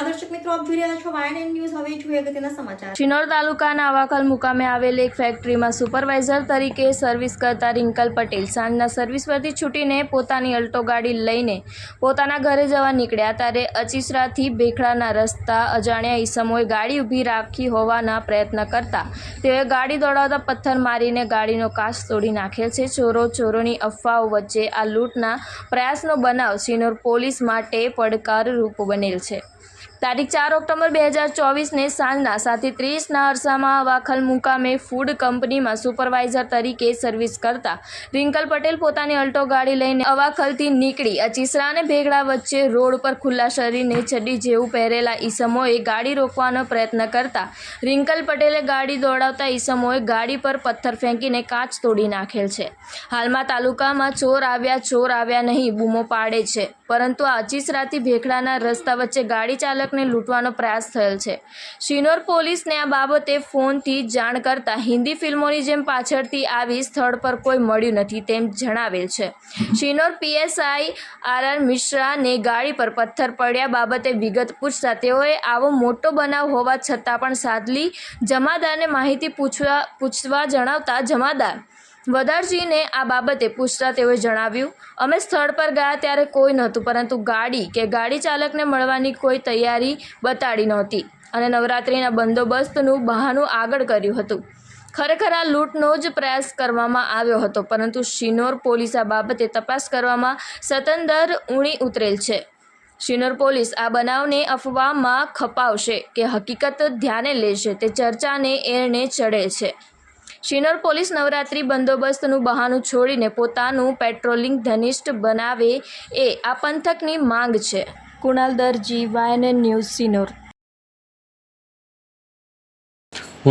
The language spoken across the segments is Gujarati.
દર્શક મિત્રો, આપ જોઈ રહ્યા છો YNN ન્યૂઝ. હવે જોઈએ અગત્યના સમાચાર. શિનોર તાલુકાના આવાખલ મુકામે આવેલ એક ફેક્ટરીમાં સુપરવાઇઝર તરીકે સર્વિસ કરતા રિંકલ પટેલ સાંજના સર્વિસ પરથી છૂટીને પોતાની અલ્ટો ગાડી લઈને પોતાના ઘરે જવા નીકળ્યા ત્યારે અચીસરાથી ભેખડાના રસ્તા અજાણ્યા ઈસમોએ ગાડી ઊભી રાખી હોવાના પ્રયત્ન કરતા તેઓએ ગાડી દોડાવતા પથ્થર મારીને ગાડીનો કાચ તોડી નાખેલ છે. ચોરોની અફવાઓ વચ્ચે આ લૂંટના પ્રયાસનો બનાવ શિનોર પોલીસ માટે પડકારરૂપ બનેલ છે. તારીખ 4 ઓક્ટોબર 2024ને સાંજના 7:30ના અરસામાં અવાખલ મુકામે ફૂડ કંપનીમાં સુપરવાઇઝર તરીકે સર્વિસ કરતા રિંકલ પટેલ પોતાની અલ્ટો ગાડી લઈને અવાખલથી નીકળી અચીસરા અને ભેગડા વચ્ચે રોડ પર ખુલ્લા શરીરને ચડ્ડી જેવું પહેરેલા ઈસમોએ ગાડી રોકવાનો પ્રયત્ન કરતા રિંકલ પટેલે ગાડી દોડાવતા ઈસમોએ ગાડી પર પથ્થર ફેંકીને કાચ તોડી નાખેલ છે. હાલમાં તાલુકામાં ચોર આવ્યા નહીં બૂમો પાડે છે, પરંતુ આ અચીસરાથી ભેખડાના રસ્તા વચ્ચે ગાડી ચાલકને લૂંટવાનો પ્રયાસ થયેલ છે. શિનોર પોલીસને આ બાબતે ફોનથી જાણ કરતા હિન્દી ફિલ્મોની જેમ પાછળથી આવી સ્થળ પર કોઈ મળ્યું નથી તેમ જણાવેલ છે. શિનોર PSI RR મિશ્રાને ગાડી પર પથ્થર પડ્યા બાબતે વિગત પૂછતા તેઓએ આવો મોટો બનાવ હોવા છતાં પણ સાદલી જમાદારને માહિતી પૂછવા જણાવતા જમાદાર વદારજીને આ બાબતે પૂછતા તેઓએ જણાવ્યું, અમે સ્થળ પર ગયા ત્યારે કોઈ નહોતું, પરંતુ ગાડી ચાલકને મળવાની કોઈ તૈયારી બતાડી નહોતી અને નવરાત્રિના બંદોબસ્તનું બહાનું આગળ કર્યું હતું. ખરેખર આ લૂંટનો જ પ્રયાસ કરવામાં આવ્યો હતો, પરંતુ શિનોર પોલીસ આ બાબતે તપાસ કરવામાં સતંદર ઊણી ઉતરેલ છે. શિનોર પોલીસ આ બનાવને અફવામાં ખપાવશે કે હકીકત ધ્યાને લેશે તે ચર્ચાને એરને ચડે છે. શિનોર પોલીસ નવરાત્રિ બંદોબસ્તનું બહાનું છોડીને પોતાનું પેટ્રોલિંગ ઘનિષ્ઠ બનાવે એ આ પંથકની માંગ છે. કુણાલ દરજી, YNN ન્યૂઝ, શિનોર.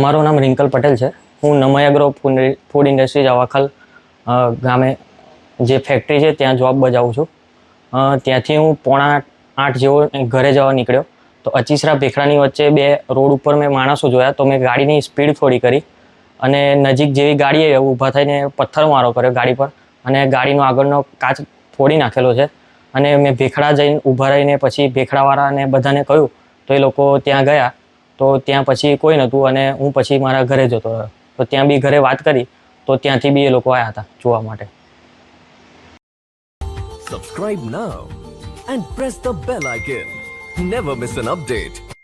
મારું નામ રિંકલ પટેલ છે. હું નમય એગ્રો ફૂડ ઇન્ડસ્ટ્રીઝ અવાખલ ગામે જે ફેક્ટરી છે ત્યાં જોબ બજાવું છું. ત્યાંથી હું 7:45 જેવો ઘરે જવા નીકળ્યો તો અચીસરા ભેખડાની વચ્ચે બે રોડ ઉપર મેં માણસો જોયા તો મેં ગાડીની સ્પીડ થોડી કરી અને નજીક જેવી ગાડી આવી ઊભા થઈને પથ્થરમારો કર્યો ગાડી પર અને ગાડીનો આગળનો કાચ ફોડી નાખેલો છે. અને મેં ભેખડા જઈને ઊભા રહીને પછી ભેખડાવાળાને બધાને કહ્યું તો એ લોકો ત્યાં ગયા તો ત્યાં પછી કોઈ નહોતું અને હું પછી મારા ઘરે જતો રહ્યો. તો ત્યાં બી ઘરે વાત કરી તો ત્યાંથી બી એ લોકો આવ્યા હતા જોવા માટે. Subscribe now and press the bell icon. Never miss an update.